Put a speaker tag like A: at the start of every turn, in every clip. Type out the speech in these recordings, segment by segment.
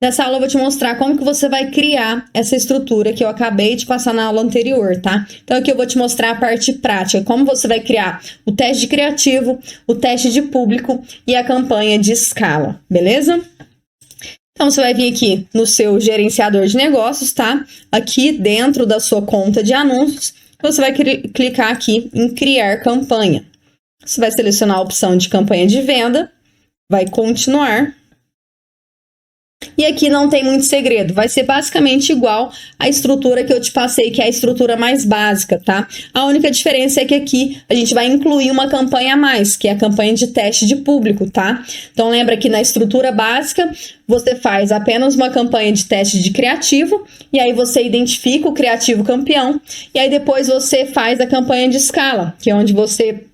A: Nessa aula eu vou te mostrar como que você vai criar essa estrutura que eu acabei de passar na aula anterior, tá? Então aqui eu vou te mostrar a parte prática, como você vai criar o teste de criativo, o teste de público e a campanha de escala, beleza? Então você vai vir aqui no seu gerenciador de negócios, tá? Aqui dentro da sua conta de anúncios, você vai clicar aqui em criar campanha. Você vai selecionar a opção de campanha de venda, vai continuar. E aqui não tem muito segredo, vai ser basicamente igual à estrutura que eu te passei, que é a estrutura mais básica, tá? A única diferença é que aqui a gente vai incluir uma campanha a mais, que é a campanha de teste de público, tá? Então lembra que na estrutura básica você faz apenas uma campanha de teste de criativo, e aí você identifica o criativo campeão, e aí depois você faz a campanha de escala, que é onde você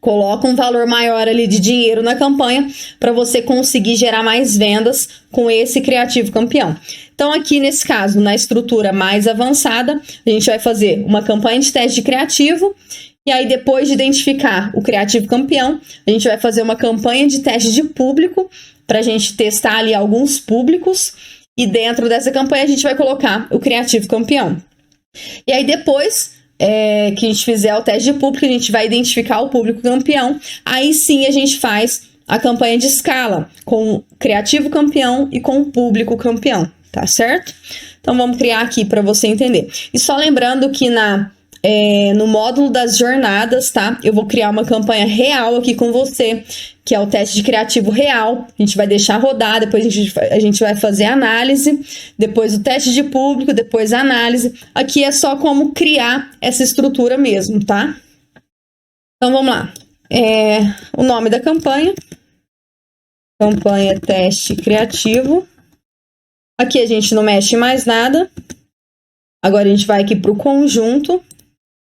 A: coloca um valor maior ali de dinheiro na campanha para você conseguir gerar mais vendas com esse criativo campeão. Então aqui nesse caso, na estrutura mais avançada, a gente vai fazer uma campanha de teste de criativo e aí depois de identificar o criativo campeão, a gente vai fazer uma campanha de teste de público para a gente testar ali alguns públicos e dentro dessa campanha a gente vai colocar o criativo campeão. E aí depois que a gente fizer o teste de público, a gente vai identificar o público campeão. Aí sim a gente faz a campanha de escala com o criativo campeão e com o público campeão, tá certo? Então vamos criar aqui para você entender. E só lembrando que no módulo das jornadas, tá? Eu vou criar uma campanha real aqui com você, que é o teste de criativo real. A gente vai deixar rodar, depois a gente vai fazer a análise, depois o teste de público, depois a análise. Aqui é só como criar essa estrutura mesmo, tá? Então vamos lá. O nome da campanha teste criativo. Aqui a gente não mexe em mais nada. Agora a gente vai aqui para o conjunto.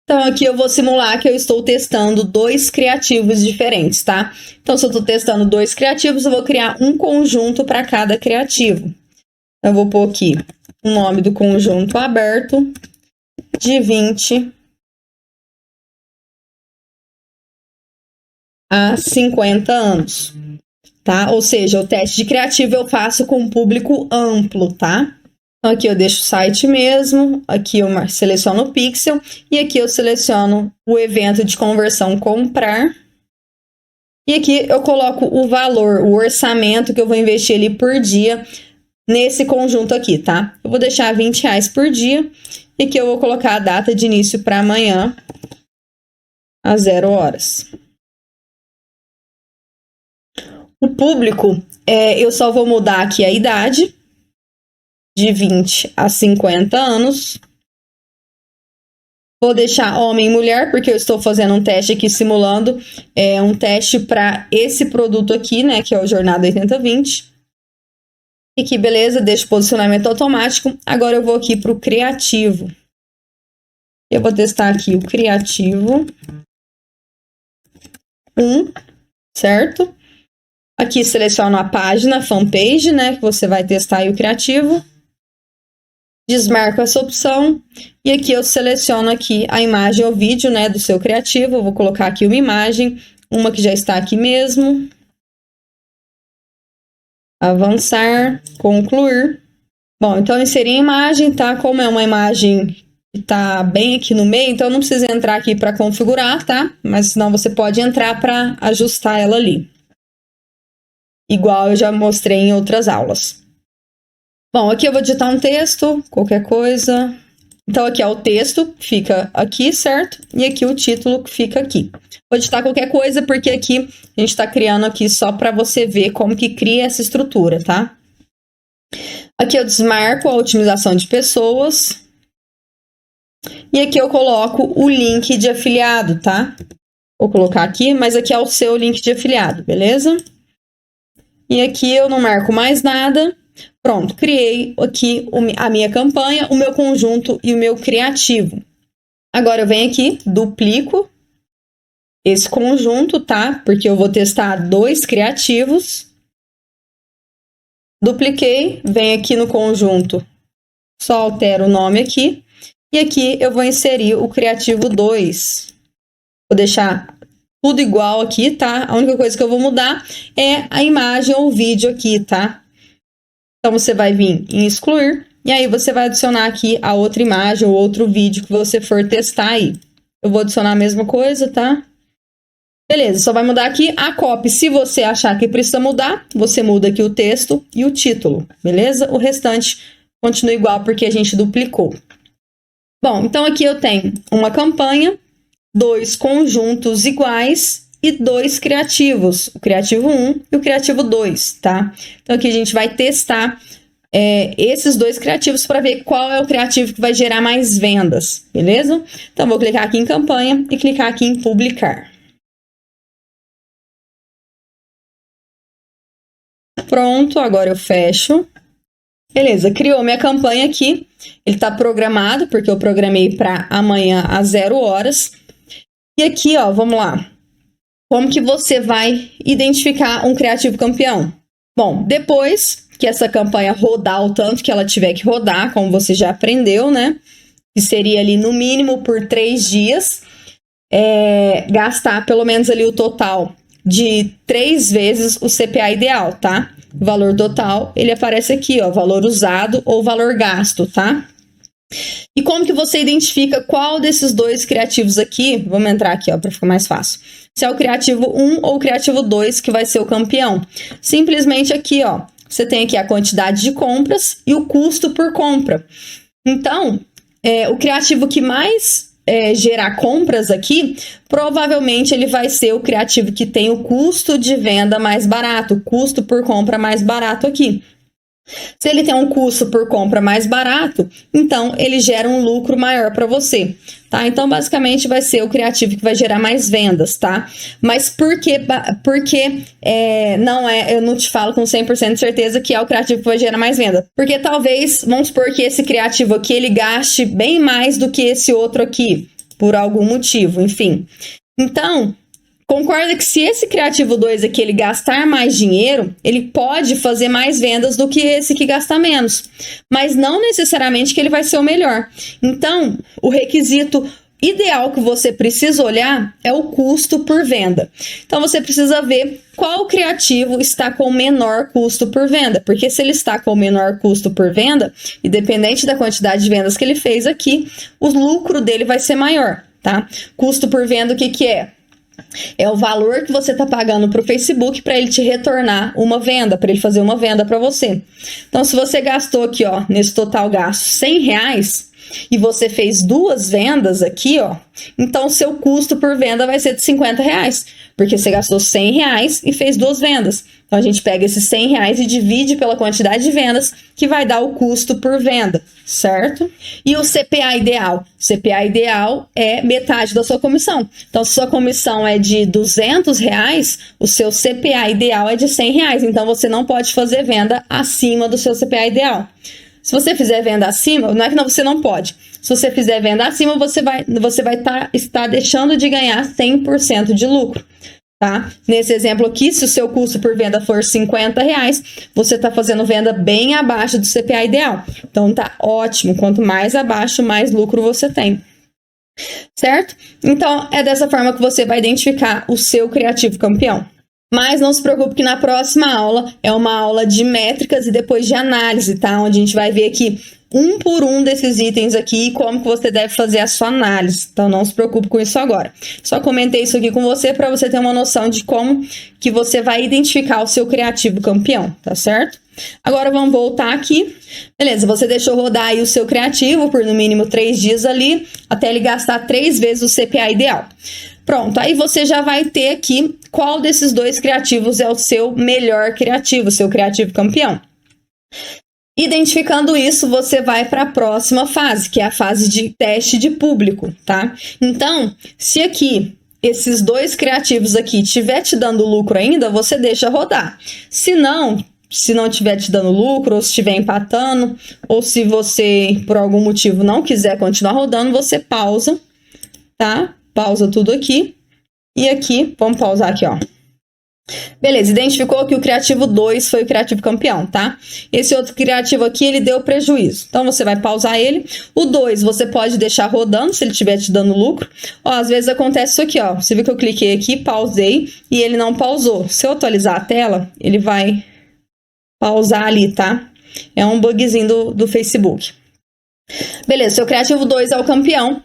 A: Então, aqui eu vou simular que eu estou testando 2 criativos diferentes, tá? Então, se eu estou testando 2 criativos, eu vou criar um conjunto para cada criativo. Eu vou pôr aqui o nome do conjunto aberto de 20 a 50 anos, tá? Ou seja, o teste de criativo eu faço com um público amplo, tá? Então, aqui eu deixo o site mesmo, aqui eu seleciono o pixel e aqui eu seleciono o evento de conversão comprar. E aqui eu coloco o valor, o orçamento que eu vou investir ali por dia nesse conjunto aqui, tá? Eu vou deixar R$20 por dia e aqui eu vou colocar a data de início para amanhã às 0 horas. O público, eu só vou mudar aqui a idade, de 20 a 50 anos. Vou deixar homem e mulher, porque eu estou fazendo um teste aqui simulando um teste para esse produto aqui, né, que é o Jornada 80/20. E aqui, beleza, deixo posicionamento automático. Agora eu vou aqui para o criativo. Eu vou testar aqui o criativo 1, certo? Aqui seleciono a página, fanpage, né, que você vai testar aí o criativo. Desmarco essa opção e aqui eu seleciono aqui a imagem ou vídeo, né, do seu criativo. Eu vou colocar aqui uma imagem, uma que já está aqui mesmo. Avançar, concluir. Bom, então inserir a imagem, tá? Como é uma imagem que tá bem aqui no meio, então não precisa entrar aqui para configurar, tá? Mas senão você pode entrar para ajustar ela ali. Igual eu já mostrei em outras aulas. Bom, aqui eu vou digitar um texto, qualquer coisa. Então, aqui é o texto, fica aqui, certo? E aqui o título que fica aqui. Vou digitar qualquer coisa, porque aqui a gente está criando aqui só para você ver como que cria essa estrutura, tá? Aqui eu desmarco a otimização de pessoas. E aqui eu coloco o link de afiliado, tá? Vou colocar aqui, mas aqui é o seu link de afiliado, beleza? E aqui eu não marco mais nada. Pronto, criei aqui a minha campanha, o meu conjunto e o meu criativo. Agora eu venho aqui, duplico esse conjunto, tá? Porque eu vou testar 2 criativos. Dupliquei, venho aqui no conjunto, só altero o nome aqui. E aqui eu vou inserir o criativo 2. Vou deixar tudo igual aqui, tá? A única coisa que eu vou mudar é a imagem ou o vídeo aqui, tá? Então, você vai vir em excluir, e aí você vai adicionar aqui a outra imagem ou outro vídeo que você for testar aí. Eu vou adicionar a mesma coisa, tá? Beleza, só vai mudar aqui a copy. Se você achar que precisa mudar, você muda aqui o texto e o título, beleza? O restante continua igual porque a gente duplicou. Bom, então aqui eu tenho uma campanha, 2 conjuntos iguais e 2 criativos, o criativo 1 e o criativo 2, tá? Então aqui a gente vai testar esses 2 criativos para ver qual é o criativo que vai gerar mais vendas, beleza? Então vou clicar aqui em campanha e clicar aqui em publicar. Pronto, agora eu fecho. Beleza, criou minha campanha aqui. Ele está programado, porque eu programei para amanhã às 0 horas. E aqui, ó, vamos lá. Como que você vai identificar um criativo campeão? Bom, depois que essa campanha rodar o tanto que ela tiver que rodar, como você já aprendeu, né? Que seria ali no mínimo por 3 dias. Gastar pelo menos ali o total de 3 vezes o CPA ideal, tá? O valor total, ele aparece aqui, ó, valor usado ou valor gasto, tá? E como que você identifica qual desses 2 criativos aqui, vamos entrar aqui, ó, para ficar mais fácil. Se é o criativo 1 ou o criativo 2 que vai ser o campeão. Simplesmente aqui, ó, você tem aqui a quantidade de compras e o custo por compra. Então, o criativo que mais gerar compras aqui, provavelmente ele vai ser o criativo que tem o custo de venda mais barato, o custo por compra mais barato aqui. Se ele tem um custo por compra mais barato, então ele gera um lucro maior para você, tá? Então, basicamente, vai ser o criativo que vai gerar mais vendas, tá? Mas por que eu não te falo com 100% de certeza que é o criativo que vai gerar mais venda? Porque talvez, vamos supor que esse criativo aqui, ele gaste bem mais do que esse outro aqui, por algum motivo, enfim. Então, concorda que se esse criativo 2 aqui ele gastar mais dinheiro, ele pode fazer mais vendas do que esse que gasta menos, mas não necessariamente que ele vai ser o melhor. Então, o requisito ideal que você precisa olhar é o custo por venda. Então, você precisa ver qual criativo está com o menor custo por venda, porque se ele está com o menor custo por venda, independente da quantidade de vendas que ele fez aqui, o lucro dele vai ser maior, tá? Custo por venda, o que que é? É o valor que você está pagando para o Facebook para ele te retornar uma venda, para ele fazer uma venda para você. Então, se você gastou aqui, ó, nesse total gasto R$100 e você fez 2 vendas aqui, ó, então seu custo por venda vai ser de R$50, porque você gastou R$100 e fez 2 vendas. Então, a gente pega esses R$100 e divide pela quantidade de vendas, que vai dar o custo por venda, certo? E o CPA ideal? O CPA ideal é metade da sua comissão. Então, se sua comissão é de R$200, o seu CPA ideal é de R$100. Então, você não pode fazer venda acima do seu CPA ideal. Se você fizer venda acima, não é que você não pode. Se você fizer venda acima, você vai estar deixando de ganhar 100% de lucro. Tá? Nesse exemplo aqui, se o seu custo por venda for R$50, você está fazendo venda bem abaixo do CPA ideal. Então, tá ótimo. Quanto mais abaixo, mais lucro você tem. Certo? Então, é dessa forma que você vai identificar o seu criativo campeão. Mas não se preocupe que na próxima aula é uma aula de métricas e depois de análise, tá? Onde a gente vai ver aqui um por um desses itens aqui e como que você deve fazer a sua análise. Então, não se preocupe com isso agora. Só comentei isso aqui com você para você ter uma noção de como que você vai identificar o seu criativo campeão, tá certo? Agora, vamos voltar aqui. Beleza, você deixou rodar aí o seu criativo por no mínimo 3 dias ali, até ele gastar 3 vezes o CPA ideal. Pronto, aí você já vai ter aqui qual desses 2 criativos é o seu melhor criativo, o seu criativo campeão. Identificando isso, você vai para a próxima fase, que é a fase de teste de público, tá? Então, se aqui esses 2 criativos aqui estiver te dando lucro ainda, você deixa rodar. Se não estiver te dando lucro, ou se estiver empatando, ou se você, por algum motivo, não quiser continuar rodando, você pausa, tá? Pausa tudo aqui. E aqui, vamos pausar aqui, ó. Beleza, identificou que o criativo 2 foi o criativo campeão, tá? Esse outro criativo aqui, ele deu prejuízo. Então, você vai pausar ele. O 2, você pode deixar rodando, se ele estiver te dando lucro. Ó, às vezes acontece isso aqui, ó. Você viu que eu cliquei aqui, pausei, e ele não pausou. Se eu atualizar a tela, ele vai pausar ali, tá? É um bugzinho do Facebook. Beleza, seu criativo 2 é o campeão.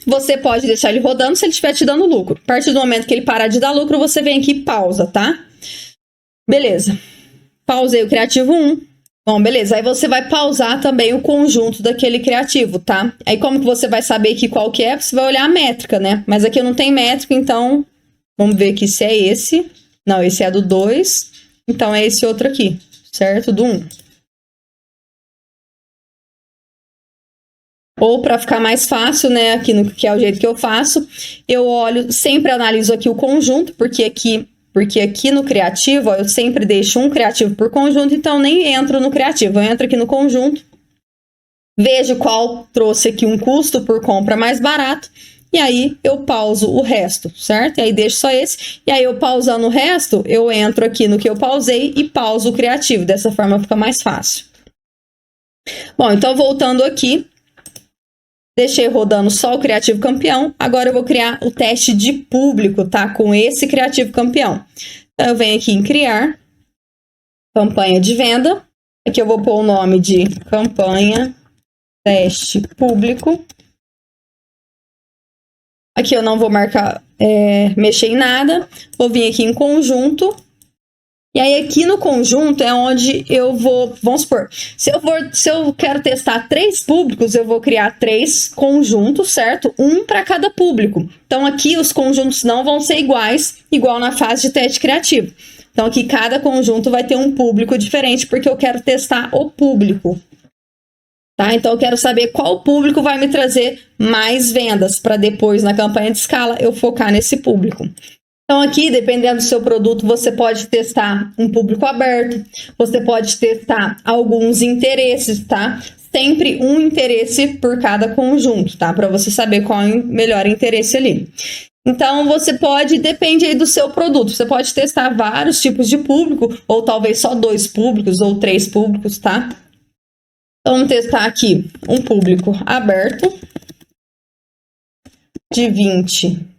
A: Você pode deixar ele rodando se ele estiver te dando lucro. A partir do momento que ele parar de dar lucro, você vem aqui e pausa, tá? Beleza. Pausei o criativo 1. Bom, beleza. Aí você vai pausar também o conjunto daquele criativo, tá? Aí como que você vai saber que qual que é? Você vai olhar a métrica, né? Mas aqui eu não tenho métrica, então vamos ver aqui se é esse. Não, esse é do 2. Então é esse outro aqui, certo? Do 1. Ou para ficar mais fácil, né, aqui no que é o jeito que eu faço, eu olho, sempre analiso aqui o conjunto, porque aqui no criativo, ó, eu sempre deixo um criativo por conjunto, então nem entro no criativo, eu entro aqui no conjunto, vejo qual trouxe aqui um custo por compra mais barato, e aí eu pauso o resto, certo? E aí deixo só esse, e aí eu pausando o resto, eu entro aqui no que eu pausei e pauso o criativo, dessa forma fica mais fácil. Bom, então voltando aqui, deixei rodando só o criativo campeão. Agora eu vou criar o teste de público, tá? Com esse criativo campeão. Então, eu venho aqui em criar. Campanha de venda. Aqui eu vou pôr o nome de campanha teste público. Aqui eu não vou marcar, mexer em nada. Vou vir aqui em conjunto. E aí aqui no conjunto é onde eu vou, vamos supor, se eu quero testar 3 públicos, eu vou criar 3 conjuntos, certo? Um para cada público. Então aqui os conjuntos não vão ser iguais, igual na fase de teste criativo. Então aqui cada conjunto vai ter um público diferente, porque eu quero testar o público. Tá? Então eu quero saber qual público vai me trazer mais vendas, para depois na campanha de escala eu focar nesse público. Então aqui, dependendo do seu produto, você pode testar um público aberto, você pode testar alguns interesses, tá? Sempre um interesse por cada conjunto, tá? Para você saber qual é o melhor interesse ali. Então, você pode, depende aí do seu produto, você pode testar vários tipos de público, ou talvez só 2 públicos, ou 3 públicos, tá? Então, vamos testar aqui um público aberto, de 20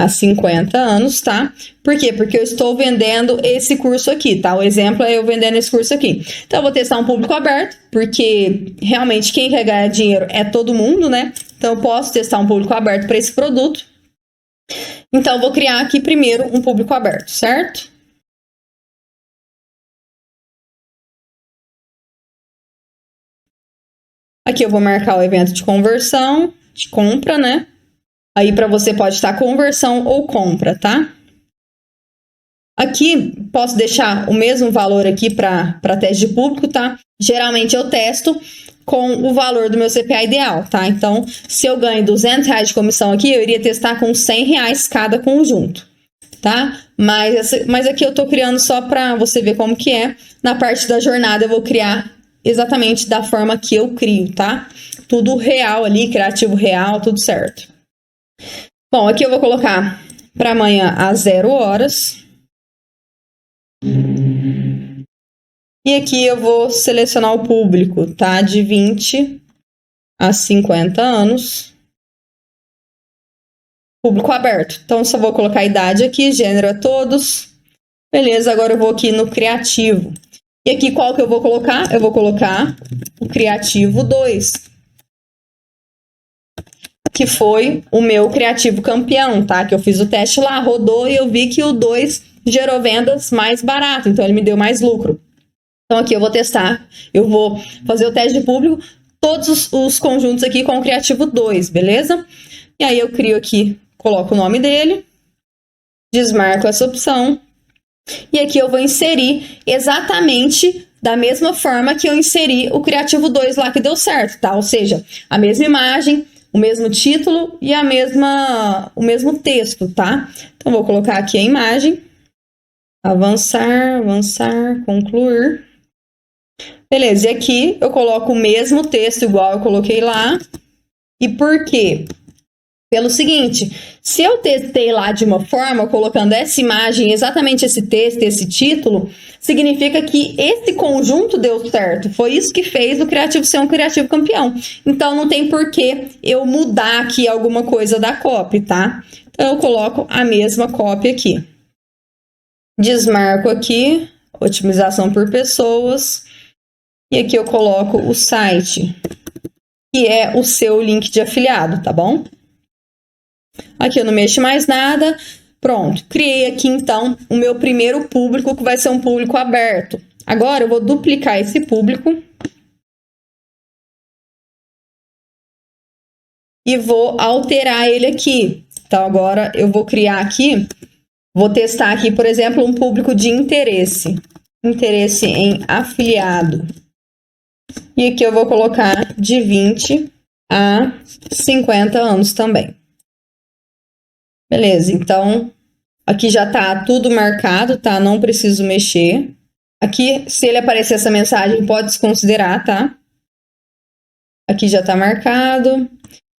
A: a 50 anos, tá? Por quê? Porque eu estou vendendo esse curso aqui, tá? O exemplo é eu vendendo esse curso aqui. Então, eu vou testar um público aberto, porque realmente quem quer ganhar dinheiro é todo mundo, né? Então, eu posso testar um público aberto para esse produto. Então, eu vou criar aqui primeiro um público aberto, certo? Aqui eu vou marcar o evento de conversão, de compra, né? Aí, para você pode estar conversão ou compra, tá? Aqui, posso deixar o mesmo valor aqui para teste de público, tá? Geralmente, eu testo com o valor do meu CPA ideal, tá? Então, se eu ganho R$200 de comissão aqui, eu iria testar com R$100 cada conjunto, tá? Mas aqui eu tô criando só para você ver como que é. Na parte da jornada, eu vou criar exatamente da forma que eu crio, tá? Tudo real ali, criativo real, tudo certo. Bom, aqui eu vou colocar para amanhã às 0 horas. E aqui eu vou selecionar o público, tá? De 20 a 50 anos. Público aberto. Então, só vou colocar a idade aqui, gênero a todos. Beleza, agora eu vou aqui no criativo. E aqui qual que eu vou colocar? Eu vou colocar o criativo 2. Que foi o meu criativo campeão, tá? Que eu fiz o teste lá, rodou e eu vi que o 2 gerou vendas mais barato, então ele me deu mais lucro. Então aqui eu vou testar, eu vou fazer o teste de público, todos os conjuntos aqui com o criativo 2, beleza? E aí eu crio aqui, coloco o nome dele, desmarco essa opção, e aqui eu vou inserir exatamente da mesma forma que eu inseri o criativo 2 lá que deu certo, tá? Ou seja, a mesma imagem, o mesmo título e o mesmo texto, tá? Então, vou colocar aqui a imagem. Avançar, concluir. Beleza, e aqui eu coloco o mesmo texto igual eu coloquei lá. E por quê? Pelo seguinte, se eu testei lá de uma forma, colocando essa imagem, exatamente esse texto, esse título, significa que esse conjunto deu certo. Foi isso que fez o criativo ser um criativo campeão. Então, não tem por que eu mudar aqui alguma coisa da copy, tá? Então, eu coloco a mesma copy aqui. Desmarco aqui. otimização por pessoas. E aqui eu coloco o site, que é o seu link de afiliado, tá bom? Aqui eu não mexo mais nada. Pronto, criei aqui então o meu primeiro público, que vai ser um público aberto. Agora eu vou duplicar esse público e vou alterar ele aqui. Então agora eu vou criar aqui, vou testar aqui, por exemplo, um público de interesse em afiliado. E aqui eu vou colocar de 20 a 50 anos também. Beleza, então aqui já tá tudo marcado, tá? Não preciso mexer. Aqui, se ele aparecer essa mensagem, pode desconsiderar, tá? Aqui já tá marcado.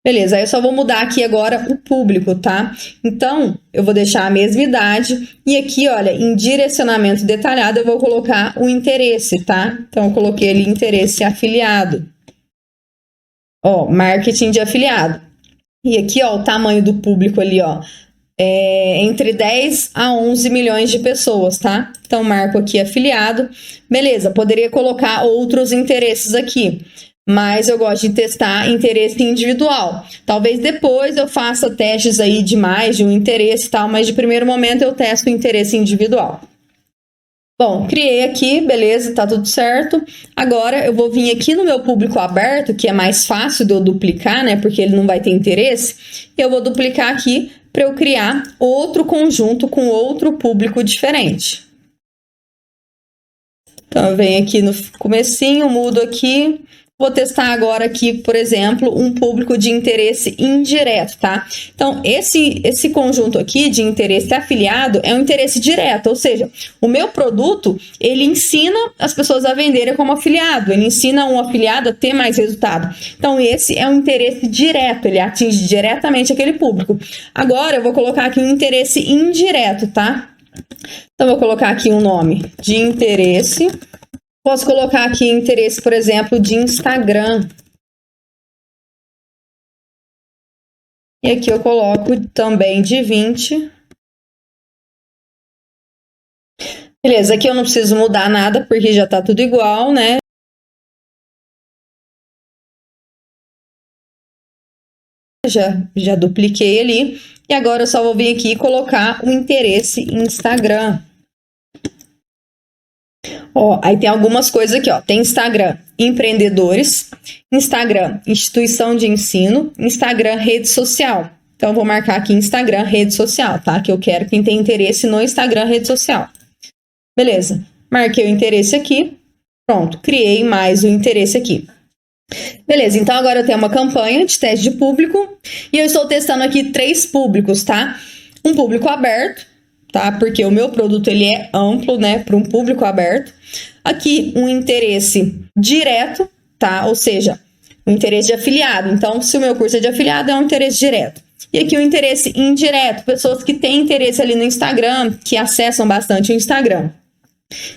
A: Beleza, aí eu só vou mudar aqui agora o público, tá? Então, eu vou deixar a mesma idade. E aqui, olha, em direcionamento detalhado, eu vou colocar o interesse, tá? Então, eu coloquei ali interesse afiliado. Ó, marketing de afiliado. E aqui, ó, o tamanho do público ali, ó, é entre 10 a 11 milhões de pessoas, tá? Então, marco aqui afiliado. Beleza, poderia colocar outros interesses aqui, mas eu gosto de testar interesse individual. Talvez depois eu faça testes aí de mais de um interesse e tal, mas de primeiro momento eu testo o interesse individual. Bom, criei aqui, beleza, tá tudo certo. Agora eu vou vir aqui no meu público aberto, que é mais fácil de eu duplicar, né? Porque ele não vai ter interesse. Eu vou duplicar aqui para eu criar outro conjunto com outro público diferente. Então eu venho aqui no comecinho, mudo aqui. Vou testar agora aqui, por exemplo, um público de interesse indireto, tá? Então, esse conjunto aqui de interesse afiliado é um interesse direto, ou seja, o meu produto, ele ensina as pessoas a venderem como afiliado, ele ensina um afiliado a ter mais resultado. Então, esse é um interesse direto, ele atinge diretamente aquele público. Agora, eu vou colocar aqui um interesse indireto, tá? Então, eu vou colocar aqui um nome de interesse. Posso colocar aqui interesse, por exemplo, de Instagram. E aqui eu coloco também de 20. Beleza, aqui eu não preciso mudar nada, porque já tá tudo igual, né? Já dupliquei ali. E agora eu só vou vir aqui e colocar o interesse em Instagram. Ó, aí tem algumas coisas aqui, ó. Tem Instagram empreendedores, Instagram instituição de ensino, Instagram rede social. Então, eu vou marcar aqui Instagram rede social, tá? Que eu quero quem tem interesse no Instagram rede social. Beleza. Marquei o interesse aqui. Pronto, criei mais o interesse aqui. Beleza, então agora eu tenho uma campanha de teste de público e eu estou testando aqui 3 públicos, tá? Um público aberto, tá? Porque o meu produto ele é amplo, né, para um público aberto. Aqui um interesse direto, tá? Ou seja, um interesse de afiliado. Então, se o meu curso é de afiliado, é um interesse direto. E aqui um interesse indireto, pessoas que têm interesse ali no Instagram, que acessam bastante o Instagram.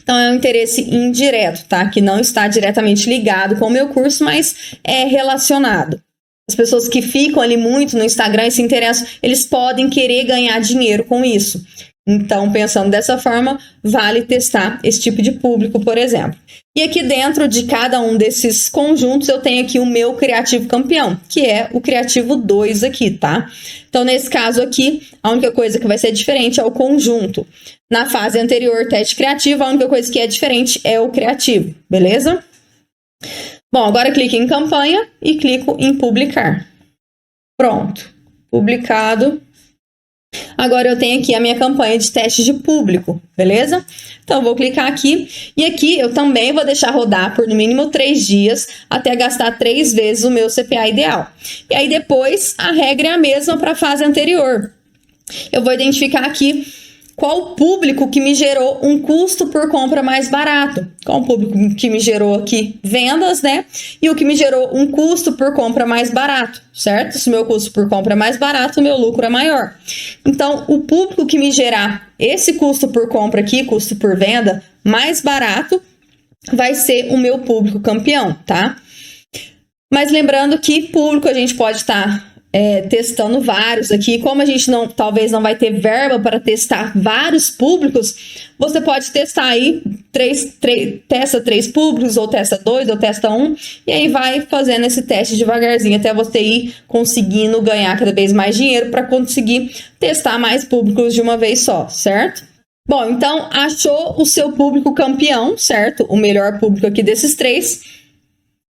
A: Então, é um interesse indireto, tá? Que não está diretamente ligado com o meu curso, mas é relacionado. As pessoas que ficam ali muito no Instagram e se interessam, eles podem querer ganhar dinheiro com isso. Então, pensando dessa forma, vale testar esse tipo de público, por exemplo. E aqui dentro de cada um desses conjuntos, eu tenho aqui o meu criativo campeão, que é o criativo 2 aqui, tá? Então, nesse caso aqui, a única coisa que vai ser diferente é o conjunto. Na fase anterior, teste criativo, a única coisa que é diferente é o criativo, beleza? Bom, agora clique em campanha e clico em publicar. Pronto, publicado. Agora eu tenho aqui a minha campanha de teste de público, beleza? Então, eu vou clicar aqui e aqui eu também vou deixar rodar por no mínimo 3 dias até gastar 3 vezes o meu CPA ideal. E aí depois a regra é a mesma para a fase anterior. Eu vou identificar aqui qual público que me gerou um custo por compra mais barato. Qual o público que me gerou aqui vendas, né? E o que me gerou um custo por compra mais barato, certo? Se o meu custo por compra é mais barato, o meu lucro é maior. Então, o público que me gerar esse custo por compra aqui, custo por venda, mais barato, vai ser o meu público campeão, tá? Mas lembrando que público a gente pode estar testando vários aqui. Como a gente talvez não vai ter verba para testar vários públicos, você pode testar aí, testa 3 públicos, ou testa 2, ou testa 1, e aí vai fazendo esse teste devagarzinho, até você ir conseguindo ganhar cada vez mais dinheiro para conseguir testar mais públicos de uma vez só, certo? Bom, então, achou o seu público campeão, certo? O melhor público aqui desses 3.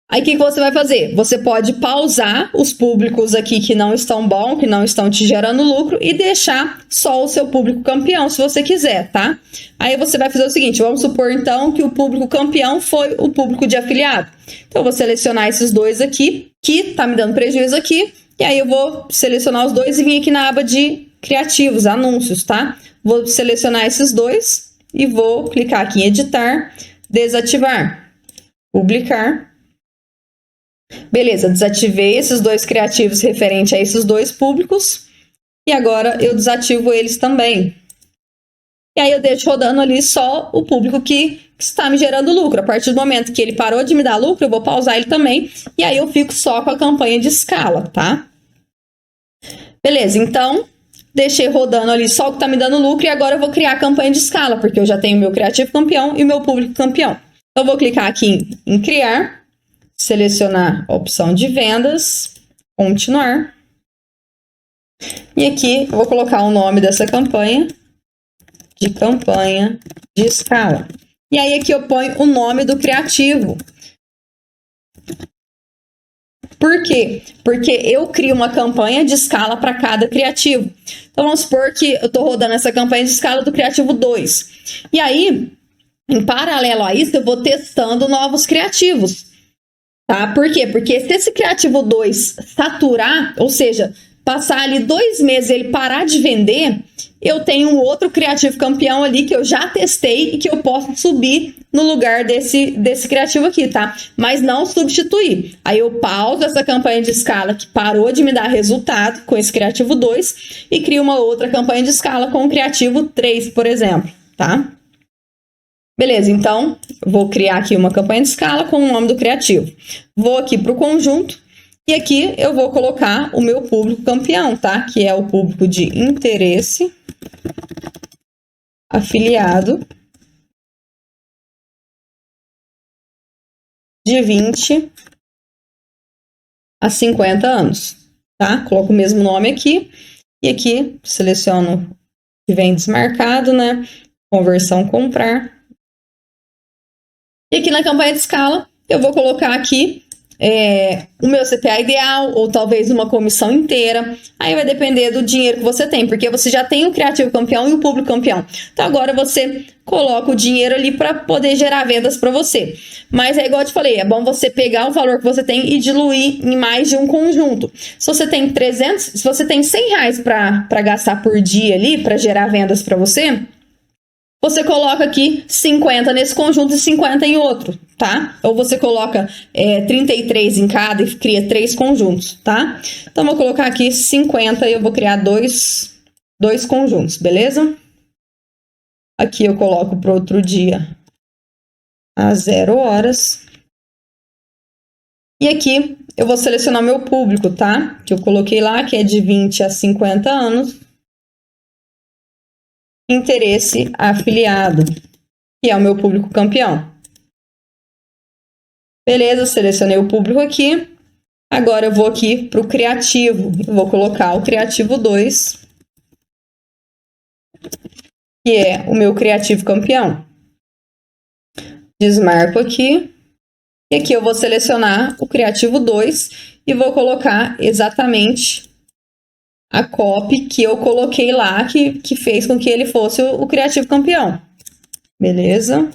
A: Aí, o que você vai fazer? Você pode pausar os públicos aqui que não estão bons, que não estão te gerando lucro, e deixar só o seu público campeão, se você quiser, tá? Aí, você vai fazer o seguinte, vamos supor, então, que o público campeão foi o público de afiliado. Então, eu vou selecionar esses 2 aqui, que tá me dando prejuízo aqui, e aí eu vou selecionar os 2 e vir aqui na aba de criativos, anúncios, tá? Vou selecionar esses 2 e vou clicar aqui em editar, desativar, publicar. Beleza, desativei esses 2 criativos referente a esses 2 públicos e agora eu desativo eles também. E aí eu deixo rodando ali só o público que está me gerando lucro. A partir do momento que ele parou de me dar lucro, eu vou pausar ele também e aí eu fico só com a campanha de escala, tá? Beleza, então deixei rodando ali só o que está me dando lucro e agora eu vou criar a campanha de escala, porque eu já tenho meu criativo campeão e o meu público campeão. Então eu vou clicar aqui em criar. Selecionar a opção de vendas, continuar. E aqui eu vou colocar o nome dessa campanha de campanha de escala. E aí aqui eu ponho o nome do criativo. Por quê? Porque eu crio uma campanha de escala para cada criativo. Então vamos supor que eu estou rodando essa campanha de escala do criativo 2. E aí, em paralelo a isso, eu vou testando novos criativos. Tá? Por quê? Porque se esse criativo 2 saturar, ou seja, passar ali 2 meses e ele parar de vender, eu tenho um outro criativo campeão ali que eu já testei e que eu posso subir no lugar desse criativo aqui, tá? Mas não substituir. Aí eu pauso essa campanha de escala que parou de me dar resultado com esse criativo 2 e crio uma outra campanha de escala com o criativo 3, por exemplo, tá? Beleza, então, vou criar aqui uma campanha de escala com o nome do criativo. Vou aqui para o conjunto e aqui eu vou colocar o meu público campeão, tá? Que é o público de interesse, afiliado, de 20 a 50 anos, tá? Coloco o mesmo nome aqui e aqui seleciono que vem desmarcado, né? Conversão comprar. E aqui na campanha de escala, eu vou colocar aqui o meu CPA ideal, ou talvez uma comissão inteira. Aí vai depender do dinheiro que você tem, porque você já tem o criativo campeão e o público campeão. Então agora você coloca o dinheiro ali para poder gerar vendas para você. Mas é igual eu te falei, é bom você pegar o valor que você tem e diluir em mais de um conjunto. Se você tem 300, se você tem 100 reais para gastar por dia ali, para gerar vendas para você, você coloca aqui 50 nesse conjunto e 50 em outro, tá? Ou você coloca 33 em cada e cria 3 conjuntos, tá? Então, vou colocar aqui 50 e eu vou criar dois conjuntos, beleza? Aqui eu coloco para outro dia às 0 horas. E aqui eu vou selecionar meu público, tá? Que eu coloquei lá, que é de 20 a 50 anos. Interesse afiliado, que é o meu público campeão. Beleza, selecionei o público aqui. Agora eu vou aqui para o criativo. Eu vou colocar o criativo 2, que é o meu criativo campeão. Desmarco aqui. E aqui eu vou selecionar o criativo 2 e vou colocar exatamente a copy que eu coloquei lá, que fez com que ele fosse o criativo campeão. Beleza?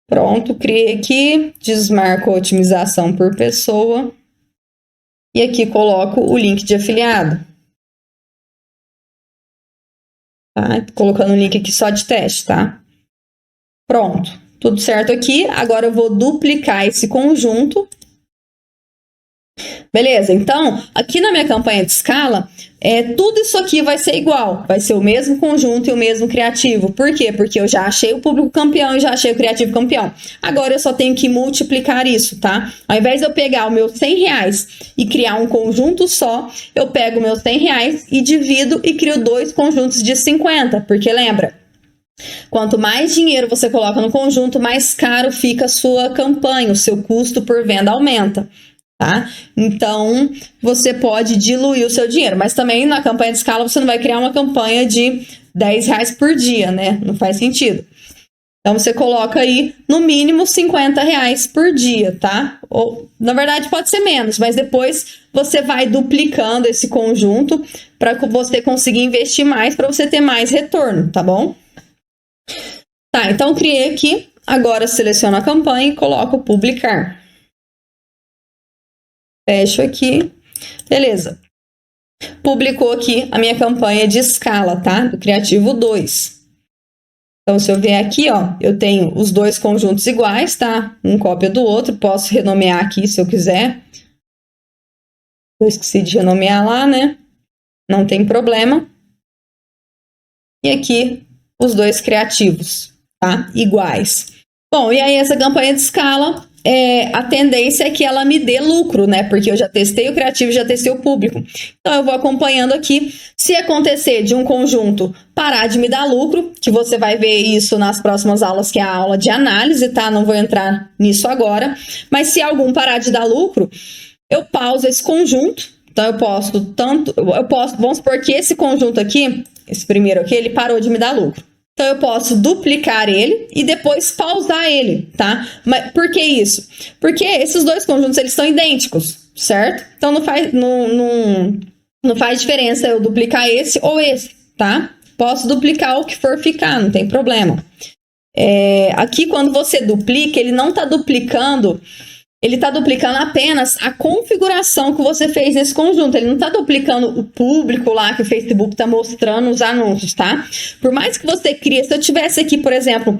A: Pronto, criei aqui, desmarco a otimização por pessoa. E aqui coloco o link de afiliado. Tá? Colocando o link aqui só de teste, tá? Pronto, tudo certo aqui. Agora eu vou duplicar esse conjunto. Beleza? Então, aqui na minha campanha de escala, tudo isso aqui vai ser igual. Vai ser o mesmo conjunto e o mesmo criativo. Por quê? Porque eu já achei o público campeão e já achei o criativo campeão. Agora eu só tenho que multiplicar isso, tá? Ao invés de eu pegar o meu R$100 e criar um conjunto só, eu pego o meu R$100 e divido e crio 2 conjuntos de 50. Porque lembra? Quanto mais dinheiro você coloca no conjunto, mais caro fica a sua campanha, o seu custo por venda aumenta. Tá? Então, você pode diluir o seu dinheiro, mas também na campanha de escala você não vai criar uma campanha de R$10 por dia, né? Não faz sentido. Então, você coloca aí, no mínimo, R$50 por dia, tá? Ou, na verdade, pode ser menos, mas depois você vai duplicando esse conjunto para você conseguir investir mais, para você ter mais retorno, tá bom? Tá, então, criei aqui. Agora, seleciono a campanha e coloco publicar. Fecho aqui. Beleza. Publicou aqui a minha campanha de escala, tá? Do Criativo 2. Então, se eu vier aqui, ó, eu tenho os 2 conjuntos iguais, tá? Um cópia do outro. Posso renomear aqui se eu quiser. Eu esqueci de renomear lá, né? Não tem problema. E aqui, os 2 criativos, tá? Iguais. Bom, e aí essa campanha de escala... a tendência é que ela me dê lucro, né? Porque eu já testei o criativo e já testei o público. Então, eu vou acompanhando aqui. Se acontecer de um conjunto parar de me dar lucro, que você vai ver isso nas próximas aulas, que é a aula de análise, tá? Não vou entrar nisso agora. Mas se algum parar de dar lucro, eu pauso esse conjunto. Então, vamos supor que esse conjunto aqui, esse primeiro aqui, ele parou de me dar lucro. Então, eu posso duplicar ele e depois pausar ele, tá? Mas por que isso? Porque esses 2 conjuntos, eles são idênticos, certo? Então, não faz diferença eu duplicar esse ou esse, tá? Posso duplicar o que for ficar, não tem problema. Aqui, quando você duplica, ele não está duplicando... Ele está duplicando apenas a configuração que você fez nesse conjunto. Ele não está duplicando o público lá que o Facebook está mostrando os anúncios, tá? Por mais que você crie... Se eu tivesse aqui, por exemplo,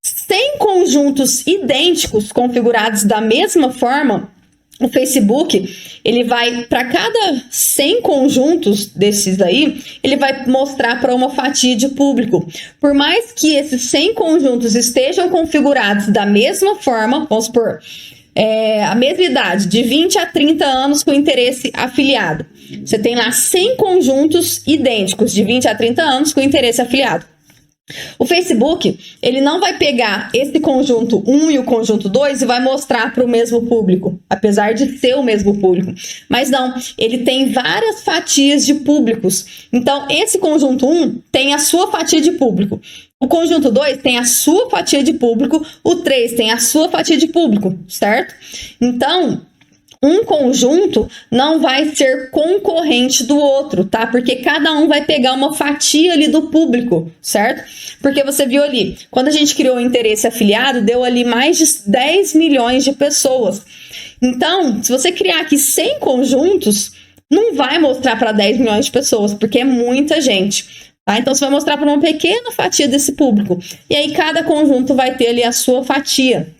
A: 100 conjuntos idênticos configurados da mesma forma, o Facebook, ele vai, para cada 100 conjuntos desses aí, ele vai mostrar para uma fatia de público. Por mais que esses 100 conjuntos estejam configurados da mesma forma, vamos supor... a mesma idade, de 20 a 30 anos com interesse afiliado. Você tem lá 100 conjuntos idênticos de 20 a 30 anos com interesse afiliado. O Facebook, ele não vai pegar esse conjunto 1 e o conjunto 2 e vai mostrar para o mesmo público, apesar de ser o mesmo público. Mas não, ele tem várias fatias de públicos. Então, esse conjunto 1 tem a sua fatia de público. O conjunto 2 tem a sua fatia de público, o 3 tem a sua fatia de público, certo? Então, um conjunto não vai ser concorrente do outro, tá? Porque cada um vai pegar uma fatia ali do público, certo? Porque você viu ali, quando a gente criou o interesse afiliado, deu ali mais de 10 milhões de pessoas. Então, se você criar aqui 100 conjuntos, não vai mostrar para 10 milhões de pessoas, porque é muita gente. Tá? Então, você vai mostrar para uma pequena fatia desse público. E aí, cada conjunto vai ter ali a sua fatia.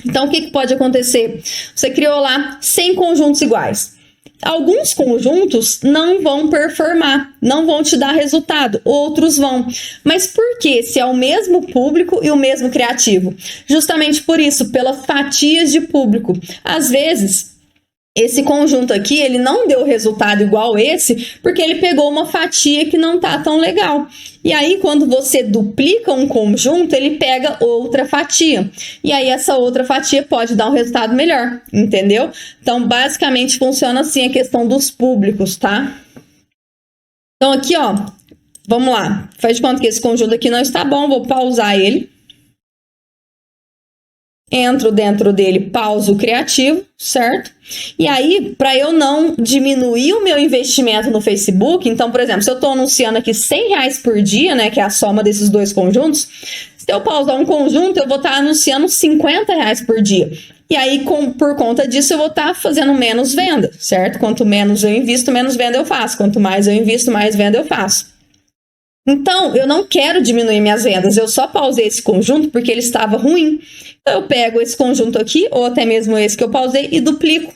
A: Então, o que pode acontecer? Você criou lá 100 conjuntos iguais. Alguns conjuntos não vão performar, não vão te dar resultado, outros vão. Mas por quê? Se é o mesmo público e o mesmo criativo? Justamente por isso, pelas fatias de público. Às vezes... esse conjunto aqui, ele não deu resultado igual esse, porque ele pegou uma fatia que não tá tão legal. E aí, quando você duplica um conjunto, ele pega outra fatia. E aí, essa outra fatia pode dar um resultado melhor, entendeu? Então, basicamente, funciona assim a questão dos públicos, tá? Então, aqui, ó, vamos lá. Faz de conta que esse conjunto aqui não está bom, vou pausar ele. Entro dentro dele, pauso o criativo, certo? E aí, para eu não diminuir o meu investimento no Facebook, então, por exemplo, se eu estou anunciando aqui R$100 por dia, né, que é a soma desses 2 conjuntos, se eu pausar um conjunto, eu vou estar anunciando R$50 por dia. E aí, por conta disso, eu vou estar fazendo menos venda, certo? Quanto menos eu invisto, menos venda eu faço. Quanto mais eu invisto, mais venda eu faço. Então, eu não quero diminuir minhas vendas, eu só pausei esse conjunto porque ele estava ruim. Então, eu pego esse conjunto aqui, ou até mesmo esse que eu pausei, e duplico.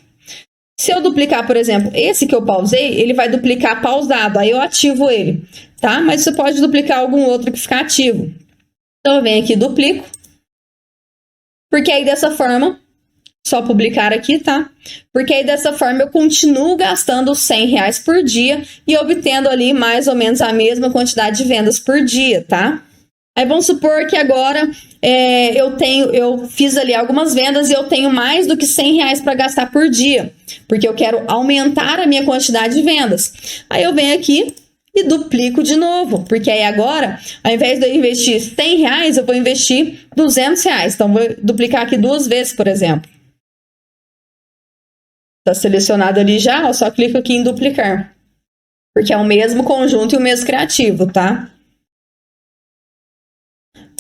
A: Se eu duplicar, por exemplo, esse que eu pausei, ele vai duplicar pausado, aí eu ativo ele, tá? Mas você pode duplicar algum outro que ficar ativo. Então, eu venho aqui e duplico, porque aí dessa forma, só publicar aqui, tá? Porque aí dessa forma eu continuo gastando R$100 por dia e obtendo ali mais ou menos a mesma quantidade de vendas por dia, tá? Aí vamos supor que agora eu fiz ali algumas vendas e eu tenho mais do que R$100 para gastar por dia, porque eu quero aumentar a minha quantidade de vendas. Aí eu venho aqui e duplico de novo, porque aí agora, ao invés de eu investir R$100, eu vou investir R$200. Então, vou duplicar aqui 2 vezes, por exemplo. Está selecionado ali já, eu só clico aqui em duplicar, porque é o mesmo conjunto e o mesmo criativo, tá?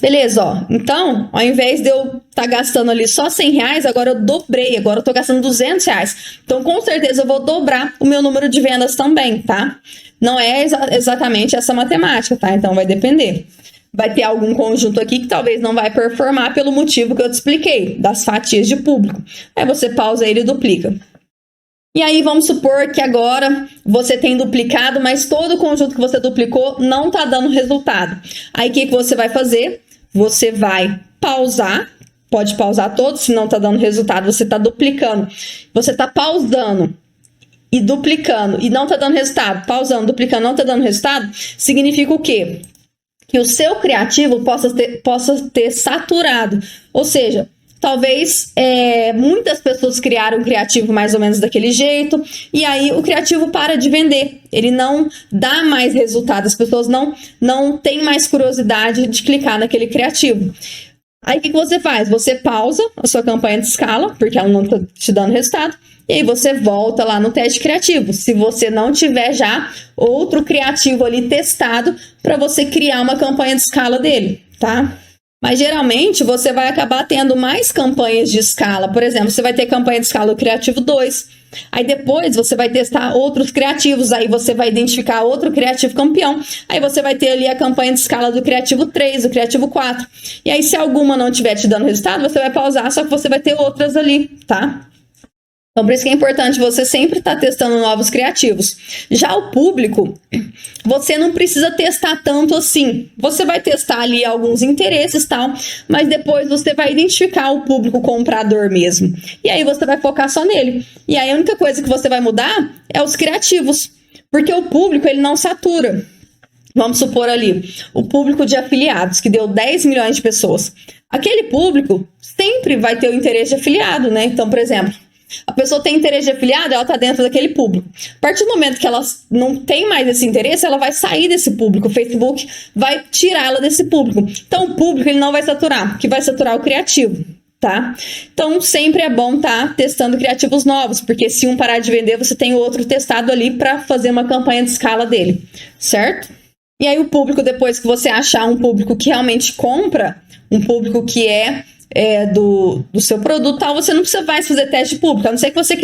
A: Beleza, ó. Então, ao invés de eu estar gastando ali só R$100, agora eu dobrei, agora eu tô gastando R$200. Então, com certeza, eu vou dobrar o meu número de vendas também, tá? Não é exatamente essa matemática, tá? Então, vai depender. Vai ter algum conjunto aqui que talvez não vai performar pelo motivo que eu te expliquei, das fatias de público. Aí você pausa ele e duplica. E aí, vamos supor que agora você tem duplicado, mas todo o conjunto que você duplicou não tá dando resultado. Aí, o que você vai fazer? Você vai pausar, pode pausar todos, se não tá dando resultado, você tá duplicando. Você tá pausando e duplicando e não tá dando resultado, pausando, duplicando, não tá dando resultado, significa o quê? Que o seu criativo possa ter saturado, ou seja, talvez muitas pessoas criaram um criativo mais ou menos daquele jeito, e aí o criativo para de vender, ele não dá mais resultado, as pessoas não têm mais curiosidade de clicar naquele criativo. Aí o que você faz? Você pausa a sua campanha de escala, porque ela não está te dando resultado, e aí você volta lá no teste criativo, se você não tiver já outro criativo ali testado para você criar uma campanha de escala dele, tá? Mas geralmente você vai acabar tendo mais campanhas de escala. Por exemplo, você vai ter campanha de escala do Criativo 2. Aí depois você vai testar outros criativos. Aí você vai identificar outro criativo campeão. Aí você vai ter ali a campanha de escala do Criativo 3, do Criativo 4. E aí se alguma não estiver te dando resultado, você vai pausar, só que você vai ter outras ali, tá? Então, por isso que é importante você sempre estar testando novos criativos. Já o público, você não precisa testar tanto assim. Você vai testar ali alguns interesses e tal, mas depois você vai identificar o público comprador mesmo. E aí você vai focar só nele. E aí a única coisa que você vai mudar é os criativos, porque o público ele não satura. Vamos supor ali, o público de afiliados, que deu 10 milhões de pessoas. Aquele público sempre vai ter o interesse de afiliado, né? Então, por exemplo, a pessoa tem interesse de afiliado, ela está dentro daquele público. A partir do momento que ela não tem mais esse interesse, ela vai sair desse público. O Facebook vai tirá-la desse público. Então, o público ele não vai saturar, o que vai saturar é o criativo, tá? Então, sempre é bom estar testando criativos novos, porque se um parar de vender, você tem o outro testado ali para fazer uma campanha de escala dele, certo? E aí, o público, depois que você achar um público que realmente compra, um público que do seu produto, tal, você não precisa mais fazer teste público, a não ser que você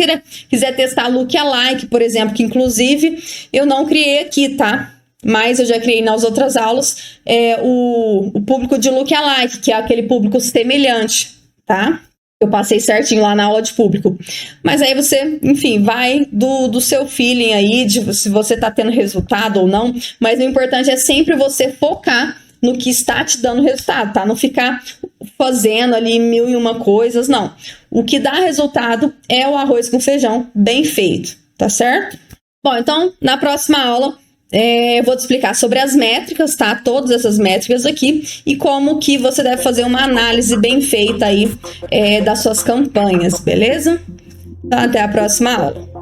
A: quiser testar lookalike, por exemplo, que inclusive eu não criei aqui, tá? Mas eu já criei nas outras aulas o público de lookalike, que é aquele público semelhante, tá? Eu passei certinho lá na aula de público. Mas aí você, enfim, vai do seu feeling aí, de se você tá tendo resultado ou não, mas o importante é sempre você focar no que está te dando resultado, tá? Não ficar fazendo ali 1001 coisas, não. O que dá resultado é o arroz com feijão bem feito, tá certo? Bom, então, na próxima aula, eu vou te explicar sobre as métricas, tá? Todas essas métricas aqui e como que você deve fazer uma análise bem feita aí das suas campanhas, beleza? Então, até a próxima aula.